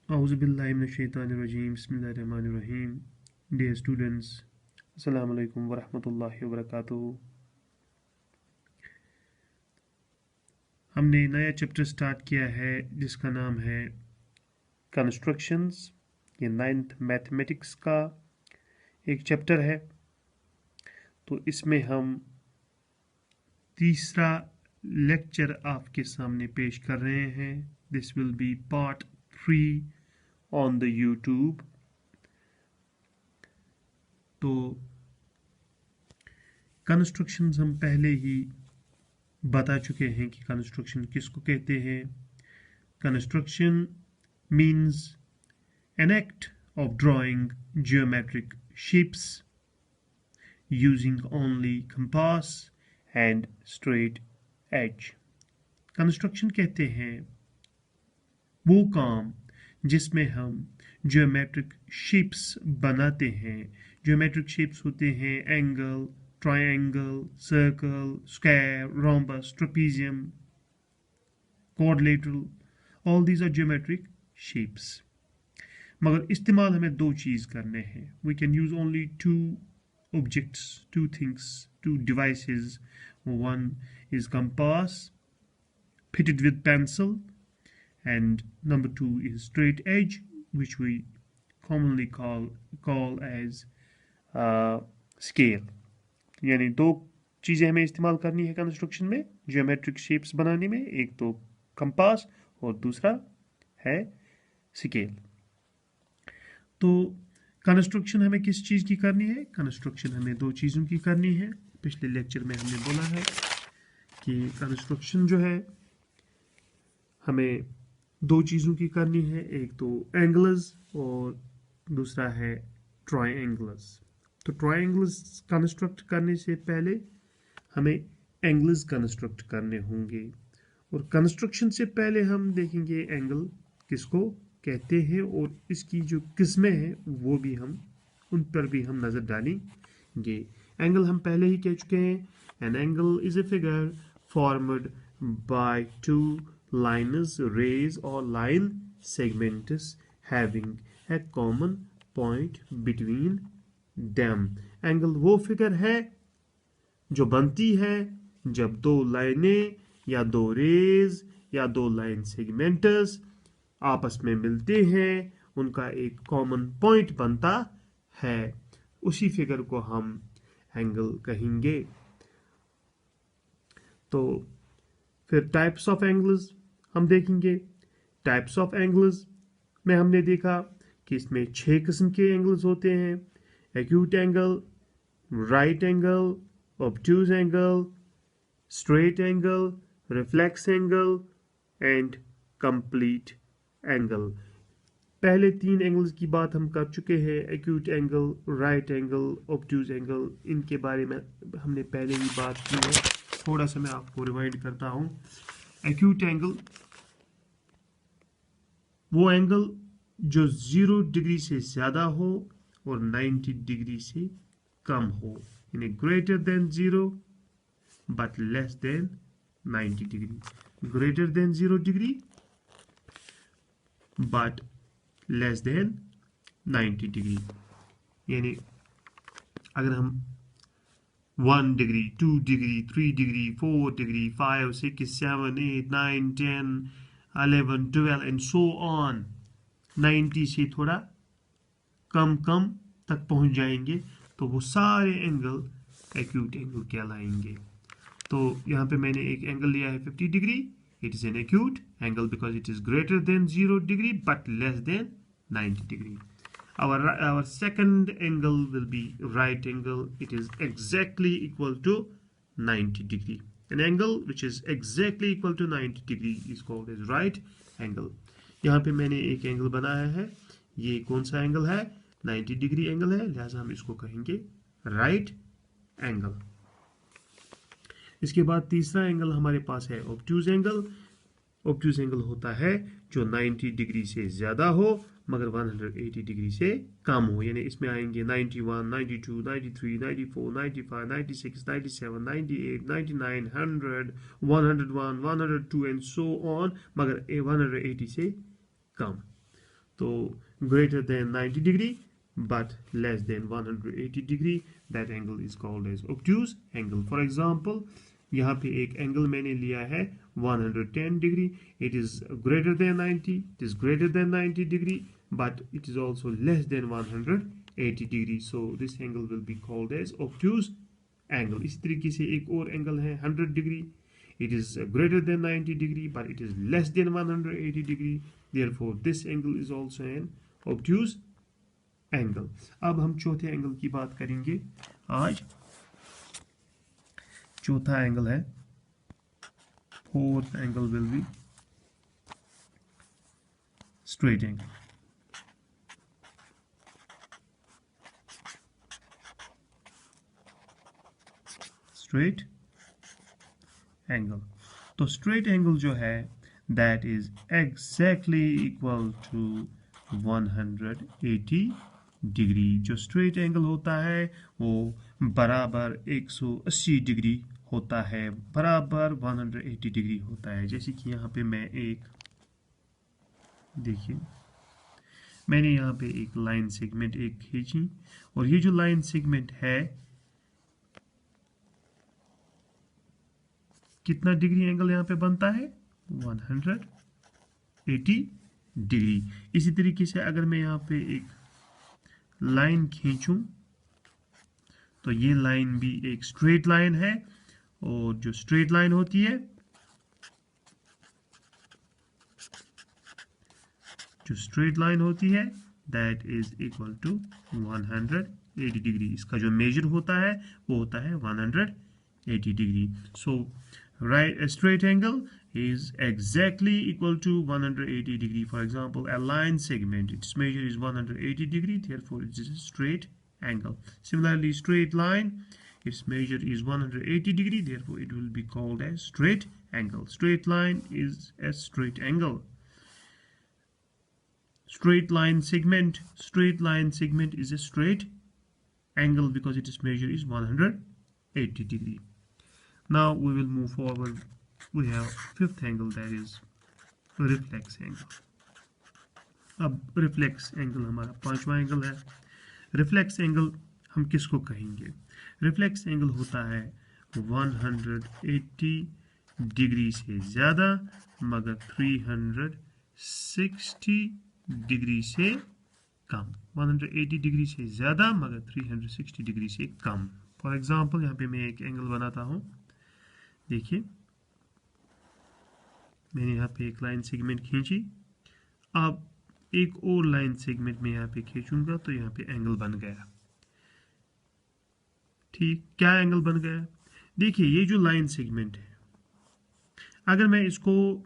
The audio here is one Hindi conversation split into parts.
Auzubillahiminash-shaytanir-rajim. Bismillahir-rahmanir-rahim. Dear students, Assalamu alaikum wa rahmatullahi wa barakatuh. हमने नया चैप्टर स्टार्ट किया है जिसका नाम है कंस्ट्रक्शंस। ये 9th मैथमेटिक्स का एक चैप्टर है। तो इसमें हम तीसरा लेक्चर आपके सामने पेश कर रहे हैं। This will be part 3 on the YouTube. तो कंस्ट्रक्शंस हम पहले ही बता चुके हैं कि कंस्ट्रक्शन किसको कहते हैं। Construction means an act of drawing geometric shapes using only compass and straight edge. Construction कहते हैं वो काम जिसमें हम जियोमेट्रिक शेप्स बनाते हैं। जियोमेट्रिक शेप्स होते हैं angle, triangle, circle, square, rhombus, trapezium, quadrilateral. All these are geometric shapes. मगर इस्तेमाल हमें दो चीज़ करने हैं। We can use only two objects, two things, two devices. One is compass fitted with pencil, and number two is straight edge, which we commonly call as scale. यानी दो चीज़ें हमें इस्तेमाल करनी है कंस्ट्रक्शन में जियोमेट्रिक शेप्स बनाने में। एक तो कंपास और दूसरा है स्केल। तो कंस्ट्रक्शन हमें किस चीज़ की करनी है? कंस्ट्रक्शन हमें दो चीज़ों की करनी है। पिछले लेक्चर में हमने बोला है कि कंस्ट्रक्शन जो है हमें दो चीज़ों की करनी है। एक तो एंगल्स और दूसरा है ट्रायंगल्स। तो ट्रायंगल्स कंस्ट्रक्ट करने से पहले हमें एंगल्स कंस्ट्रक्ट करने होंगे। और कंस्ट्रक्शन से पहले हम देखेंगे एंगल किसको कहते हैं और इसकी जो किस्में हैं वो भी हम उन पर भी हम नज़र डालेंगे। एंगल हम पहले ही कह चुके हैं। An angle is a figure formed by two lines, rays और line segments having a common point between them. Angle वो फिगर है जो बनती है जब दो लाइनें या दो रेज या दो लाइन सेगमेंट्स आपस में मिलते हैं, उनका एक कॉमन पॉइंट बनता है। उसी फिगर को हम एंगल कहेंगे। तो फिर टाइप्स ऑफ एंगल्स हम देखेंगे। टाइप्स ऑफ एंगल्स में हमने देखा कि इसमें 6 किस्म के एंगल्स होते हैं। Acute angle, right angle, obtuse angle, straight angle, reflex angle and complete angle। पहले 3 एंगल्स की बात हम कर चुके हैं। Acute angle, right angle, obtuse angle, इनके बारे में हमने पहले ही बात की है। थोड़ा सा मैं आपको रिवाइंड करता हूँ। एक्यूट एंगल वो एंगल जो 0 डिग्री से ज़्यादा हो और 90 डिग्री से कम हो, यानी greater than 0 but less than 90 degree, greater than 0 degree but less than 90 degree। यानी अगर हम 1 degree, 2 degree, 3 degree, 4 degree, 5, 6, 7, 8, 9, 10, 11, 12 and so on 90 से थोड़ा कम तक पहुंच जाएंगे तो वो सारे एंगल एक्यूट एंगल कहलाएंगे। तो यहाँ पे मैंने एक एंगल लिया है 50 degree. It is an acute angle because it is greater than 0 degree but less than 90 degree. Our second angle will be right angle. It is exactly equal to 90 degree. An angle which is exactly equal to 90 degree is called as right angle. यहाँ पे मैंने एक एंगल बनाया है। ये कौन सा एंगल है? 90 डिग्री एंगल है, लिहाजा हम इसको कहेंगे राइट एंगल। इसके बाद तीसरा एंगल हमारे पास है ऑब्ट्यूज एंगल। ऑब्ट्यूज एंगल होता है जो 90 डिग्री से ज़्यादा हो मगर 180 डिग्री से कम हो, यानी इसमें आएंगे 91, 92, 93, 94, 95, 96, 97, 98, 99, 100, 101, 102 एंड सो ऑन, मगर 180 से कम। तो greater than 90 degree but less than 180 degree, that angle is called as obtuse angle. For example, यहाँ पे एक एंगल मैंने लिया है 110 degree, it is greater than 90, it is greater than 90 degree, but it is also less than 180 degree, so this angle will be called as obtuse angle. इसी तरीके से एक और एंगल है 100 degree, it is greater than 90 degree but it is less than 180 degree, therefore this angle is also an obtuse angle. अब हम चौथे एंगल की बात करेंगे आज. चौथा एंगल है, fourth angle will be straight angle. Straight angle. तो straight angle जो है that is exactly equal to 180 degree. जो straight angle होता है वो बराबर 180 डिग्री होता है, बराबर 180 डिग्री होता है. जैसे कि यहाँ पे मैं एक, देखिए मैंने यहाँ पे एक लाइन सेगमेंट एक खींची और ये जो लाइन सेगमेंट है कितना डिग्री एंगल यहाँ पे बनता है 180 डिग्री. इसी तरीके से अगर मैं यहाँ पे एक लाइन खींचूं तो ये लाइन भी एक स्ट्रेट लाइन है और जो स्ट्रेट लाइन होती है, जो स्ट्रेट लाइन होती है that is equal to 180 degree. इसका जो मेजर होता है वो होता है 180 degree. So right, a straight angle is exactly equal to 180 degree. For example, a line segment, its measure is 180 degree, therefore it is a straight angle. Similarly, straight line, its measure is 180 degree, therefore it will be called as straight angle. Straight line is a straight angle. Straight line segment is a straight angle because its measure is 180 degree. Now we will move forward. We have fifth angle, that is reflex angle. अब reflex angle हमारा पांचवा एंगल है. reflex angle हम किसको कहेंगे? reflex angle होता है 180 डिग्री से ज़्यादा मगर 360 डिग्री से कम. 180 डिग्री से ज़्यादा मगर 360 डिग्री से कम. फॉर एग्जाम्पल यहाँ पे मैं एक एंगल बनाता हूँ. देखिए मैंने यहाँ पे एक लाइन सेगमेंट खींची, अब एक और लाइन सेगमेंट में यहाँ पे खींचूंगा तो यहाँ पे एंगल बन गया. ठीक, क्या एंगल बन गया? देखिए ये जो लाइन सेगमेंट है, अगर मैं इसको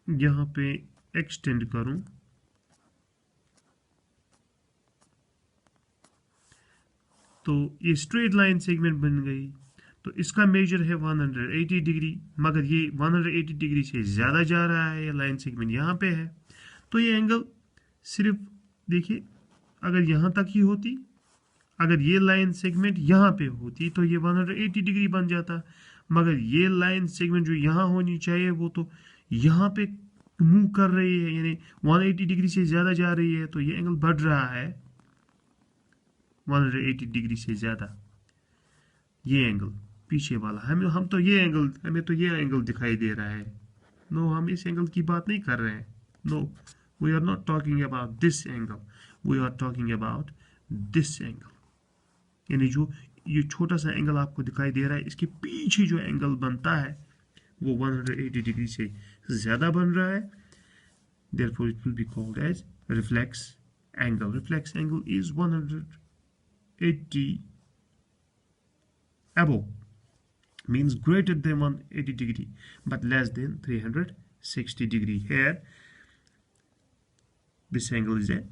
यहाँ पे एक्सटेंड करूं तो ये स्ट्रेट लाइन सेगमेंट बन गई. तो इसका मेजर है 180 डिग्री मगर ये 180 डिग्री से ज़्यादा जा रहा है, ये लाइन सेगमेंट यहाँ पे है. तो ये एंगल सिर्फ देखिए अगर यहाँ तक ही होती, अगर ये लाइन सेगमेंट यहाँ पे होती तो ये 180 डिग्री बन जाता, मगर ये लाइन सेगमेंट जो यहाँ होनी चाहिए वो तो यहाँ पे मूव कर रही है, यानी 180 डिग्री से ज़्यादा जा रही है, तो ये एंगल बढ़ रहा है 180 डिग्री से ज़्यादा. ये एंगल पीछे वाला हम तो ये एंगल, हमें तो ये एंगल दिखाई दे रहा है. नो, हम इस एंगल की बात नहीं कर रहे हैं. No, we are not talking about this angle, we are talking about this angle. यानी जो ये छोटा सा एंगल आपको दिखाई दे रहा है, इसके पीछे जो एंगल बनता है वो 180 डिग्री से ज़्यादा बन रहा है. therefore it will be called as reflex angle. Reflex angle is 180 above, means greater than 180 degree but less than 360 degree. Here this angle is a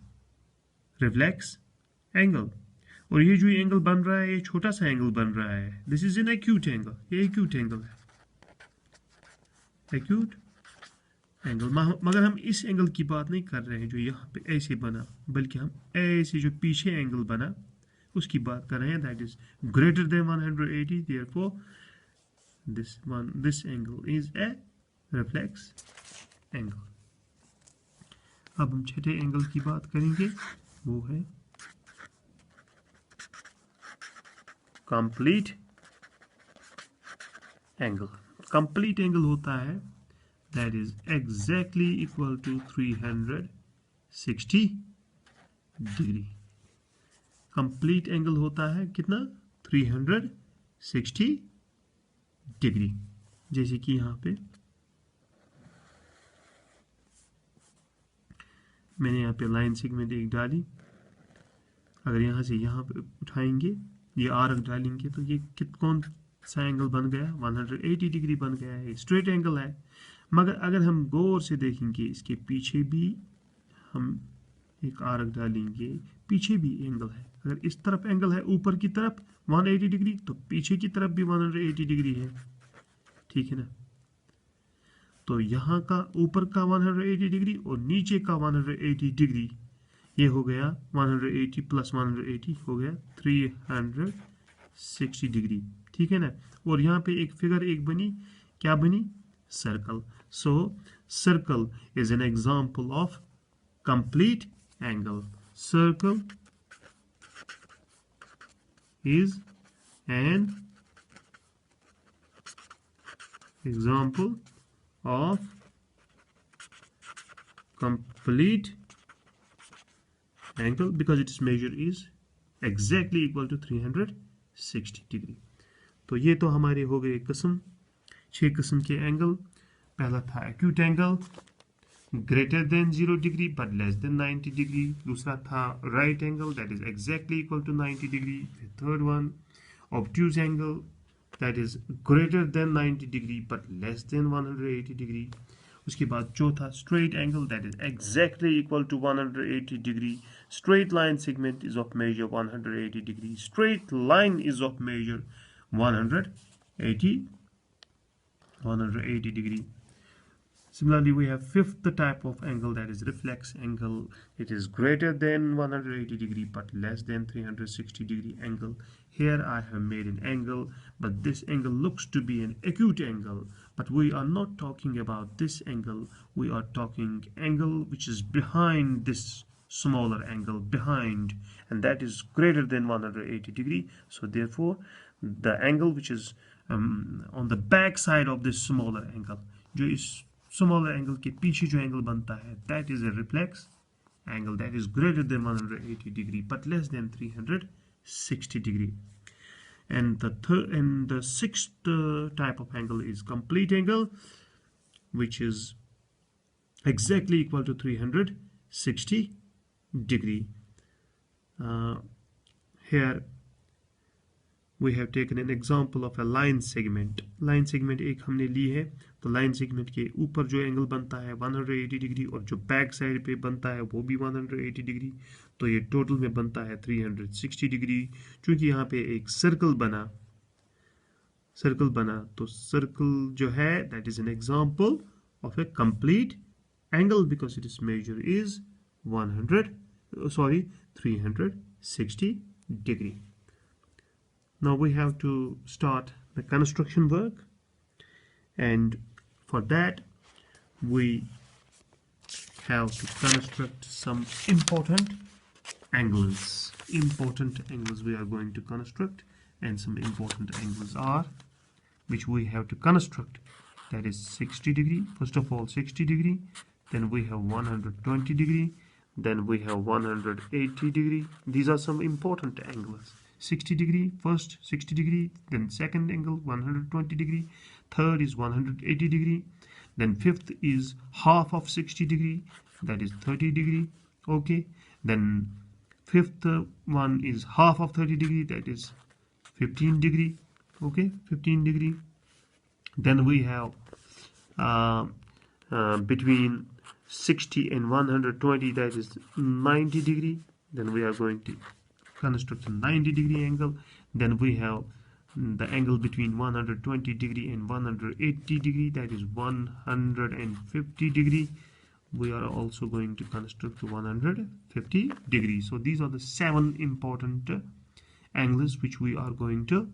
reflex angle. और ये जो एंगल बन रहा है ये छोटा सा एंगल बन रहा है. This is an acute angle, ये एक्यूट एंगल है, एक्यूट एंगल. मगर हम इस एंगल की बात नहीं कर रहे हैं जो यहाँ पे ऐसे बना, बल्कि हम ऐसे जो पीछे एंगल बना उसकी बात कर रहे हैं. That is greater than 180, therefore this angle is a reflex angle. अब हम छठे एंगल की बात करेंगे, वो है कंप्लीट एंगल। कंप्लीट एंगल होता है that is exactly equal to 360 degree. Complete angle होता है कितना? 360 डिग्री। जैसे कि यहाँ पे मैंने यहाँ पे लाइन सेगमेंट एक डाली, अगर यहाँ से यहाँ पे उठाएंगे, ये आर्क डालेंगे, तो ये कौन सा एंगल बन गया? 180 डिग्री बन गया है, स्ट्रेट एंगल है। मगर अगर हम गौर से देखेंगे, इसके पीछे भी हम एक आर्क डालेंगे, पीछे भी एंगल है। अगर इस तरफ एंगल है ऊपर की तरफ 180 डिग्री, तो पीछे की तरफ भी 180 डिग्री है, ठीक है ना। तो यहाँ का ऊपर का 180 डिग्री और नीचे का 180 डिग्री, ये हो गया 180 प्लस 180 हो गया 360 डिग्री, ठीक है ना। और यहाँ पे एक फिगर एक बनी, क्या बनी? Circle. So circle is an example of complete angle. Circle is an example of complete angle because its measure is exactly equal to 360 degree। तो ये तो हमारे हो गए किस्म, 6 किस्म के एंगल। पहला था acute angle, greater than 0 degree but less than 90 degree. दूसरा था right angle, that is exactly equal to 90 degree. Third one obtuse angle, that is greater than 90 degree but less than 180 degree। उसके बाद चौथा straight angle, that is exactly equal to 180 degree। straight line segment is of measure 180 degree। straight line is of measure 180 degree। Similarly, we have fifth type of angle, that is reflex angle. It is greater than 180 degree but less than 360 degree angle। Here I have made an angle, but this angle looks to be an acute angle, but we are not talking about this angle. We are talking angle which is behind this smaller angle, behind, and that is greater than 180 degree। So therefore the angle which is on the back side of this smaller angle, जो इस smaller angle के पीछे जो angle बनता है, that is a reflex angle, that is greater than 180 degree but less than 360 degree। And the sixth type of angle is complete angle, which is exactly equal to 360 degree। Here we have taken an example of a line segment। line segment एक हमने ली है, तो line segment के ऊपर जो एंगल बनता है 180 डिग्री और जो बैक साइड पे बनता है वो भी 180 डिग्री, तो ये टोटल में बनता है 360 डिग्री। क्योंकि यहाँ पे एक सर्कल बना, तो सर्कल जो है that is an example of a complete angle because its measure is 360 degree। Now we have to start the construction work, and for that we have to construct some important angles we are going to construct, and some important angles are which we have to construct, that is 60 degree. First of all 60 degree, then we have 120 degree, then we have 180 degree. These are some important angles. 60 degree first, 60 degree, then second angle 120 degree, third is 180 degree, then fifth is half of 60 degree, that is 30 degree, okay, then fifth one is half of 30 degree, that is 15 degree, okay, 15 degree. Then we have between 60 and 120, that is 90 degree, then we are going to construct a 90 degree angle. Then we have the angle between 120 degree and 180 degree, that is 150 degree. We are also going to construct 150 degree. So these are the 7 important angles which we are going to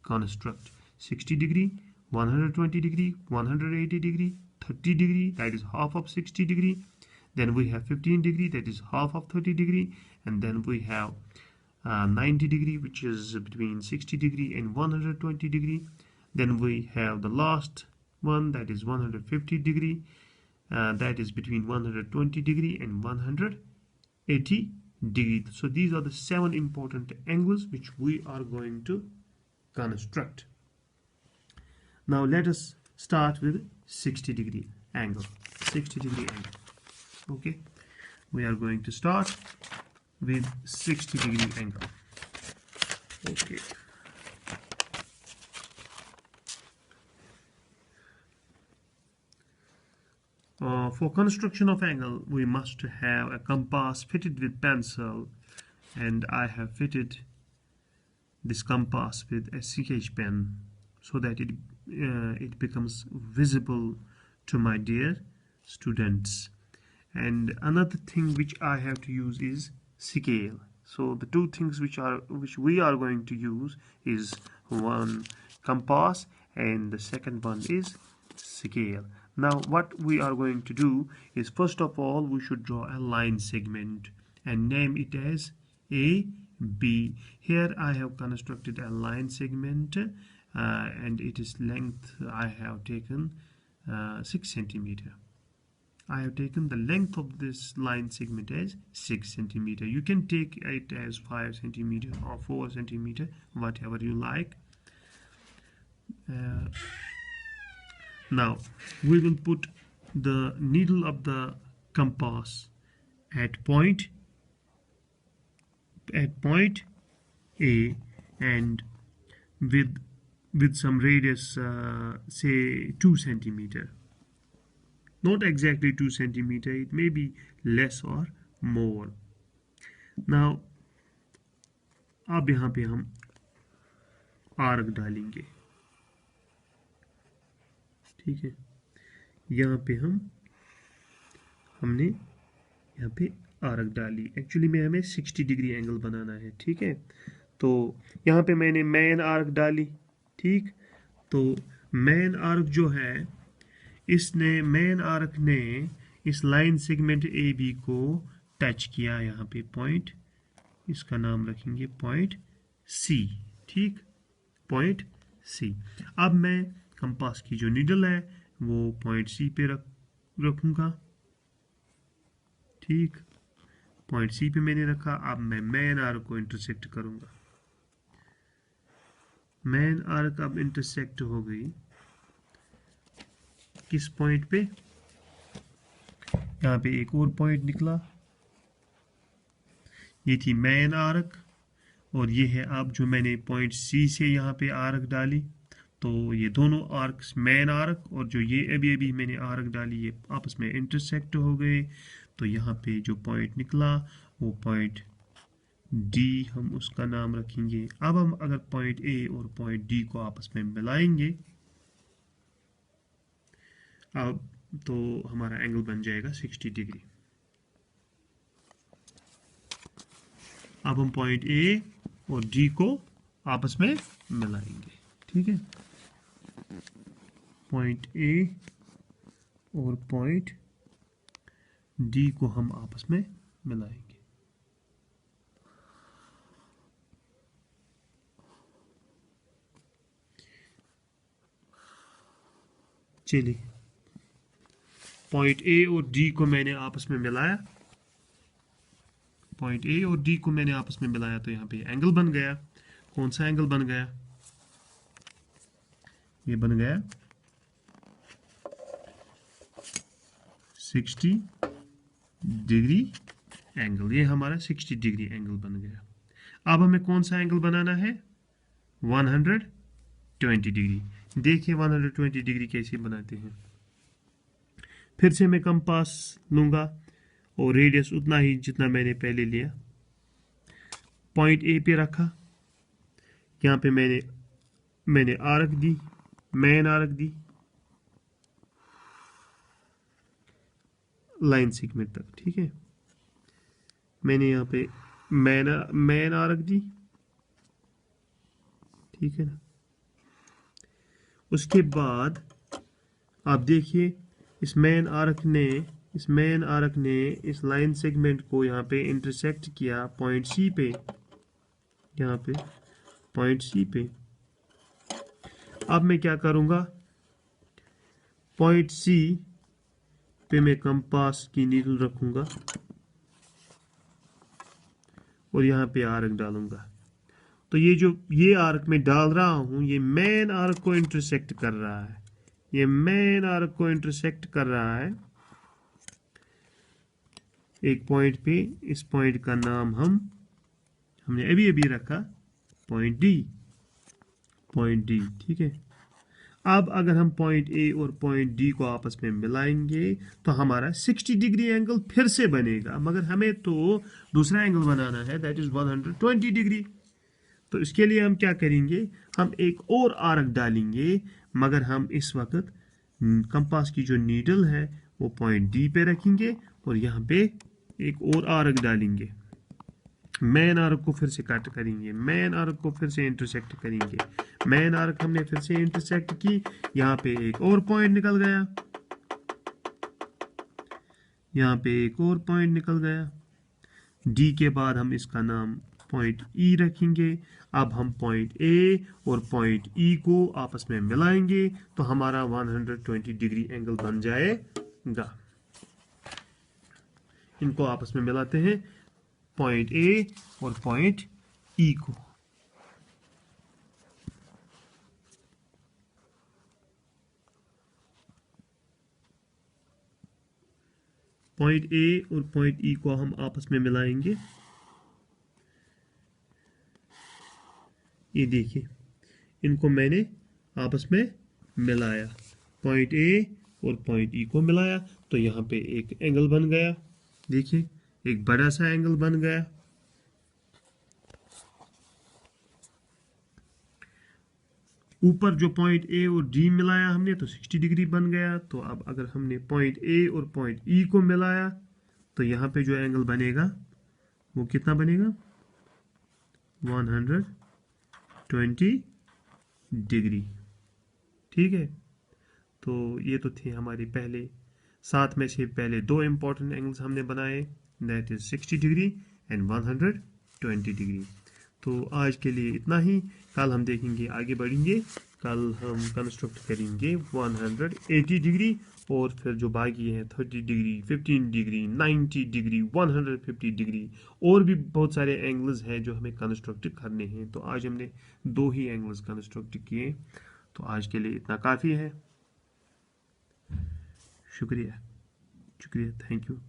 construct: 60 degree, 120 degree, 180 degree, 30 degree, that is half of 60 degree, Then we have 15 degree, that is half of 30 degree. And then we have 90 degree, which is between 60 degree and 120 degree. Then we have the last one, that is 150 degree. That is between 120 degree and 180 degree. So these are the 7 important angles which we are going to construct. Now let us start with 60 degree angle. 60 degree angle. Okay, we are going to start with 60 degree angle. Okay. For construction of angle, we must have a compass fitted with pencil, and I have fitted this compass with a sketch pen so that it becomes visible to my dear students. And another thing which I have to use is scale. So the two things which we are going to use is one compass and the second one is scale. Now what we are going to do is, first of all, we should draw a line segment and name it as AB. Here I have constructed a line segment and its length I have taken 6 centimeter. I have taken the length of this line segment as 6 centimeter. You can take it as 5 centimeter or 4 centimeter, whatever you like. Now we will put the needle of the compass at point A, and with some radius, say 2 centimeter. Not exactly 2 centimeter, it may be less or more. Now अब यहाँ पे हम आर्क डालेंगे, ठीक है। यहाँ पे हमने यहाँ पे आर्क डाली। एक्चुअली में हमें 60 डिग्री एंगल बनाना है, ठीक है। तो यहाँ पे मैंने मेन आर्क डाली, ठीक। तो मेन आर्क जो है, इसने मेन आर्क ने इस लाइन सेगमेंट ए बी को टच किया। यहाँ पे पॉइंट, इसका नाम रखेंगे पॉइंट सी, ठीक, पॉइंट सी। अब मैं कंपास की जो नीडल है वो पॉइंट सी पे रखूँगा, ठीक। पॉइंट सी पे मैंने रखा। अब मैं मेन आर्क को इंटरसेक्ट करूँगा। मेन आर्क अब इंटरसेक्ट हो गई किस पॉइंट पे? यहाँ पे एक और पॉइंट निकला, ये थी मेन आर्क, और ये है अब जो मैंने पॉइंट सी से यहाँ पे आर्क डाली। तो ये दोनों आर्क्स, मेन आर्क और जो ये अभी मैंने आर्क डाली, ये आपस में इंटरसेक्ट हो गए। तो यहाँ पे जो पॉइंट निकला वो पॉइंट डी, हम उसका नाम रखेंगे। अब हम अगर पॉइंट ए और पॉइंट डी को आपस में मिलाएंगे, अब तो हमारा एंगल बन जाएगा 60 डिग्री। अब हम पॉइंट ए और डी को आपस में मिलाएंगे, ठीक है। पॉइंट ए और पॉइंट डी को हम आपस में मिलाएंगे। चलिए, पॉइंट ए और डी को मैंने आपस में मिलाया, पॉइंट ए और डी को मैंने आपस में मिलाया, तो यहाँ पे एंगल बन गया। कौन सा एंगल बन गया? ये बन गया 60 डिग्री एंगल। ये हमारा 60 डिग्री एंगल बन गया। अब हमें कौन सा एंगल बनाना है? 120 डिग्री। देखिए 120 डिग्री कैसे बनाते हैं। फिर से मैं कंपास लूँगा और रेडियस उतना ही जितना मैंने पहले लिया। पॉइंट ए पे रखा, यहाँ पे मैंने आर्क दी, मेन आर्क दी लाइन सेगमेंट तक, ठीक है। मैंने यहाँ पे मेन आर्क दी, ठीक है ना। उसके बाद आप देखिए, इस मेन आर्क ने इस मेन आर्क ने इस लाइन सेगमेंट को यहाँ पे इंटरसेक्ट किया पॉइंट सी पे, यहाँ पे पॉइंट सी पे। अब मैं क्या करूँगा, पॉइंट सी पे मैं कंपास की नीडल रखूँगा और यहाँ पे आर्क डालूँगा। तो ये जो ये आर्क में डाल रहा हूँ, ये मेन आर्क को इंटरसेक्ट कर रहा है, ये मेन आर्क को इंटरसेक्ट कर रहा है एक पॉइंट पे। इस पॉइंट का नाम हमने अभी अभी रखा पॉइंट डी, पॉइंट डी, ठीक है। अब अगर हम पॉइंट ए और पॉइंट डी को आपस में मिलाएंगे तो हमारा 60 डिग्री एंगल फिर से बनेगा, मगर हमें तो दूसरा एंगल बनाना है, दैट इज 120 डिग्री। तो इसके लिए हम क्या करेंगे, हम एक और आर्क डालेंगे, मगर हम इस वक्त कंपास की जो नीडल है वो पॉइंट डी पे रखेंगे और यहाँ पे एक और आर्क डालेंगे। मेन आर्क को फिर से कट करेंगे, मेन आर्क को फिर से इंटरसेक्ट करेंगे। मेन आर्क हमने फिर से इंटरसेक्ट की, यहाँ पे एक और पॉइंट निकल गया, यहाँ पे एक और पॉइंट निकल गया। डी के बाद हम इसका नाम पॉइंट ई रखेंगे। अब हम पॉइंट ए और पॉइंट ई को आपस में मिलाएंगे तो हमारा 120 डिग्री एंगल बन जाएगा। इनको आपस में मिलाते हैं, पॉइंट ए और पॉइंट ई को। पॉइंट ए और पॉइंट ई को हम आपस में मिलाएंगे। ये देखिए, इनको मैंने आपस में मिलाया, पॉइंट ए और पॉइंट ई को मिलाया तो यहाँ पे एक एंगल बन गया। देखिए, एक बड़ा सा एंगल बन गया। ऊपर जो पॉइंट ए और डी मिलाया हमने तो 60 डिग्री बन गया। तो अब अगर हमने पॉइंट ए और पॉइंट ई को मिलाया तो यहाँ पे जो एंगल बनेगा वो कितना बनेगा, 120 डिग्री, ठीक है। तो ये तो थे हमारे पहले 7 में से पहले 2 इंपॉर्टेंट एंगल्स हमने बनाए, that is 60 degree and 120 degree. तो आज के लिए इतना ही, कल हम देखेंगे, आगे बढ़ेंगे। कल हम कंस्ट्रक्ट करेंगे 180 डिग्री और फिर जो बाकी है 30 डिग्री, 15 डिग्री, 90 डिग्री, 150 डिग्री, और भी बहुत सारे एंगल्स हैं जो हमें कंस्ट्रक्ट करने हैं। तो आज हमने 2 ही एंगल्स कंस्ट्रक्ट किए। तो आज के लिए इतना काफ़ी है। शुक्रिया, शुक्रिया, थैंक यू।